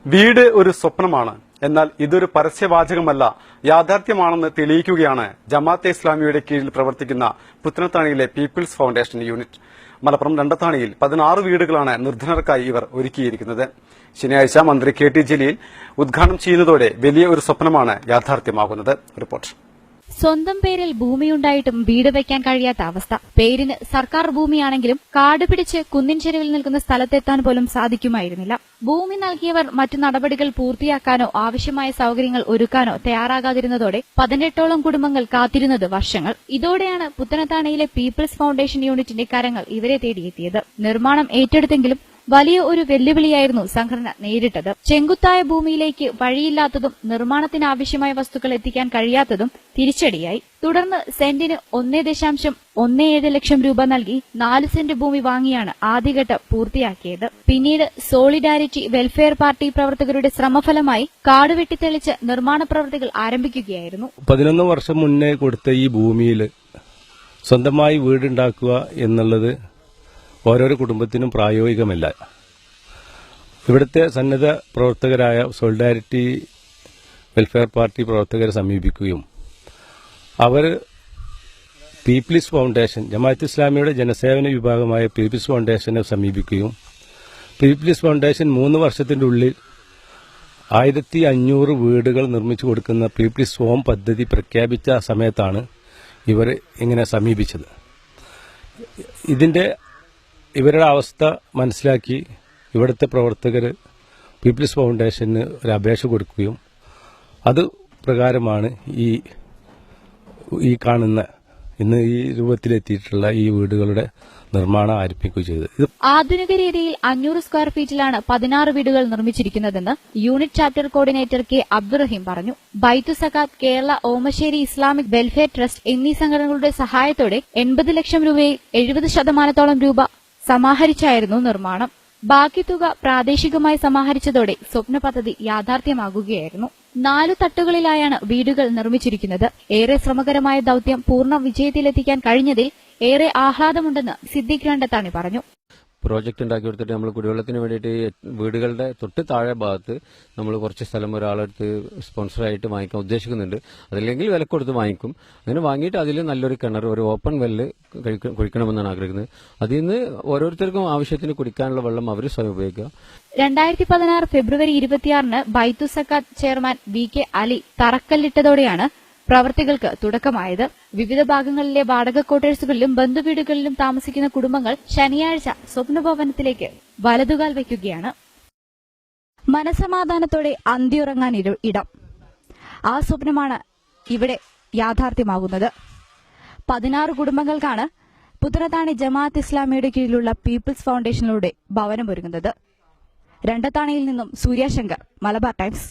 വീട് ഒരു സ്വപ്നമാണ്. എന്നാൽ ഇതൊരു പരസ്യവാചകമല്ല, യാഥാർത്ഥ്യമാണെന്ന് തെളിയിക്കുകയാണ് ജമാഅത്തെ ഇസ്ലാമിയുടെ കീഴിൽ പ്രവർത്തിക്കുന്ന പുത്തനത്താണിയിലെ പീപ്പിൾസ് ഫൗണ്ടേഷൻ യൂണിറ്റ്. മലപ്പുറം രണ്ടത്താണിയിൽ 16 വീടുകളാണ് നിർധനർക്കായി ഇവർ ഒരുക്കിയിരിക്കുന്നത്. ശനിയാഴ്ച മന്ത്രി കെ ടി ജലീൽ ഉദ്ഘാടനം ചെയ്യുന്നതോടെ വലിയ ഒരു സ്വപ്നമാണ് യാഥാർത്ഥ്യമാകുന്നത്. റിപ്പോർട്ട്. സ്വന്തം പേരിൽ ഭൂമിയുണ്ടായിട്ടും വീട് വയ്ക്കാൻ കഴിയാത്ത അവസ്ഥ. പേരിന് സർക്കാർ ഭൂമിയാണെങ്കിലും കാട് പിടിച്ച് കുന്നിൻ ചെരുവിൽ നിൽക്കുന്ന സ്ഥലത്തെത്താൻ പോലും സാധിക്കുമായിരുന്നില്ല. ഭൂമി നൽകിയവർ മറ്റു നടപടികൾ പൂർത്തിയാക്കാനോ ആവശ്യമായ സൌകര്യങ്ങൾ ഒരുക്കാനോ തയ്യാറാകാതിരുന്നതോടെ 18ഓളം കുടുംബങ്ങൾ കാത്തിരുന്നത് വർഷങ്ങൾ. ഇതോടെയാണ് പുത്തനത്താണിയിലെ പീപ്പിൾസ് ഫൗണ്ടേഷൻ യൂണിറ്റിന്റെ കരങ്ങൾ ഇവരെ തേടിയെത്തിയത്. നിർമ്മാണം ഏറ്റെടുത്തെങ്കിലും വലിയ ഒരു വെല്ലുവിളിയായിരുന്നു സംഘടന നേരിട്ടത്. ചെങ്കുത്തായ ഭൂമിയിലേക്ക് വഴിയില്ലാത്തതും നിർമ്മാണത്തിനാവശ്യമായ വസ്തുക്കൾ എത്തിക്കാൻ കഴിയാത്തതും തിരിച്ചടിയായി. തുടർന്ന് സെന്റിന് 1.17 ലക്ഷം രൂപ നൽകി 4 സെന്റ് ഭൂമി വാങ്ങിയാണ് ആദ്യഘട്ടം പൂർത്തിയാക്കിയത്. പിന്നീട് സോളിഡാരിറ്റി വെൽഫെയർ പാർട്ടി പ്രവർത്തകരുടെ ശ്രമഫലമായി കാട് വെട്ടിത്തെളിച്ച് നിർമ്മാണ പ്രവൃത്തികൾ ആരംഭിക്കുകയായിരുന്നു. 11 വർഷം മുന്നേ കൊടുത്ത ഈ ഭൂമിയിൽ സ്വന്തമായി വീടുണ്ടാക്കുക എന്നുള്ളത് ഓരോരോ കുടുംബത്തിനും പ്രായോഗികമല്ല. ഇവിടുത്തെ സന്നദ്ധ പ്രവർത്തകരായ സോളിഡാരിറ്റി വെൽഫെയർ പാർട്ടി പ്രവർത്തകരെ സമീപിക്കുകയും അവർ പീപ്പിൾസ് ഫൗണ്ടേഷൻ, ജമാഅത്ത് ഇസ്ലാമിയുടെ ജനസേവന വിഭാഗമായ പീപ്പിൾസ് ഫൗണ്ടേഷനെ സമീപിക്കുകയും പീപ്പിൾസ് ഫൗണ്ടേഷൻ 3 വർഷത്തിന്റെ ഉള്ളിൽ 1500 വീടുകൾ നിർമ്മിച്ചു കൊടുക്കുന്ന പീപ്പിൾസ് ഹോം പദ്ധതി പ്രഖ്യാപിച്ച സമയത്താണ് ഇവർ ഇങ്ങനെ സമീപിച്ചത്. ഇവരുടെ അവസ്ഥ മനസ്സിലാക്കി ഇവിടുത്തെ പ്രവർത്തകർ പീപ്പിൾസ് ഫൗണ്ടേഷന് ഒരു അപേക്ഷ കൊടുക്കുകയും അത് പ്രകാരമാണ് ഈ കാണുന്ന ഇന്ന് ഈ രൂപത്തിലെത്തിയിട്ടുള്ള ഈ വീടുകളുടെ നിർമ്മാണം ആരംഭിക്കുകയും ചെയ്തത്. ആധുനിക രീതിയിൽ 500 സ്ക്വയർ ഫീറ്റിലാണ് 16 വീടുകൾ നിർമ്മിച്ചിരിക്കുന്നതെന്ന് unit chapter coordinator K Abdurahim പറഞ്ഞു. Baithu Zakat, Kerala Omassery Islamic welfare trust എന്നീ സംഘടനകളുടെ സഹായത്തോടെ 80 ലക്ഷം രൂപയിൽ 70% രൂപ സമാഹരിച്ചായിരുന്നു നിർമ്മാണം. ബാക്കി തുക പ്രാദേശികമായി സമാഹരിച്ചതോടെ സ്വപ്ന പദ്ധതി യാഥാർത്ഥ്യമാകുകയായിരുന്നു. 4 തട്ടുകളിലായാണ് വീടുകൾ നിർമ്മിച്ചിരിക്കുന്നത്. ഏറെ ശ്രമകരമായ ദൌത്യം പൂർണ്ണ വിജയത്തിലെത്തിക്കാൻ കഴിഞ്ഞതിൽ ഏറെ ആഹ്ലാദമുണ്ടെന്ന് സിദ്ദീഖ് രണ്ടത്താണി പറഞ്ഞു. പ്രോജക്റ്റ് ഉണ്ടാക്കി കൊടുത്തിട്ട് നമ്മൾ കുടിവെള്ളത്തിന് വേണ്ടിയിട്ട് വീടുകളുടെ തൊട്ട് താഴെ ഭാഗത്ത് നമ്മൾ കുറച്ച് സ്ഥലം ഒരാളെടുത്ത് സ്പോൺസറായിട്ട് വാങ്ങിക്കാൻ ഉദ്ദേശിക്കുന്നുണ്ട്. അതല്ലെങ്കിൽ വില കൊടുത്ത് വാങ്ങിക്കും. അങ്ങനെ വാങ്ങിയിട്ട് അതിൽ നല്ലൊരു കിണർ, ഒരു ഓപ്പൺ വെല്ല് കുഴിക്കണമെന്നാണ് ആഗ്രഹിക്കുന്നത്. അതിൽ നിന്ന് ഓരോരുത്തർക്കും ആവശ്യത്തിന് കുടിക്കാനുള്ള വെള്ളം അവർ സ്വയം ഉപയോഗിക്കുക. 2016 ഫെബ്രുവരി 26-ന് ബൈത്തു സക്കാത്ത് ചെയർമാൻ വി കെ അലി തറക്കല്ലിട്ടതോടെയാണ് പ്രവർത്തികൾക്ക് തുടക്കമായത്. വിവിധ ഭാഗങ്ങളിലെ വാടക ക്വാർട്ടേഴ്സുകളിലും ബന്ധുവീടുകളിലും താമസിക്കുന്ന കുടുംബങ്ങൾ ശനിയാഴ്ച സ്വപ്നഭവനത്തിലേക്ക് വലതുകാൽ വയ്ക്കുകയാണ്. മനസമാധാനത്തോടെ അന്തിയുറങ്ങാൻ ഇടം, ആ സ്വപ്നമാണ് ഇവിടെ യാഥാർത്ഥ്യമാകുന്നത്. 16 കുടുംബങ്ങൾക്കാണ് പുത്തനത്താണി ജമാഅത്ത് ഇസ്ലാമിയുടെ കീഴിലുള്ള പീപ്പിൾസ് ഫൗണ്ടേഷനിലൂടെ ഭവനമൊരുങ്ങുന്നത്. രണ്ടത്താണിയിൽ നിന്നും സൂര്യശങ്കർ, മലബാർ ടൈംസ്.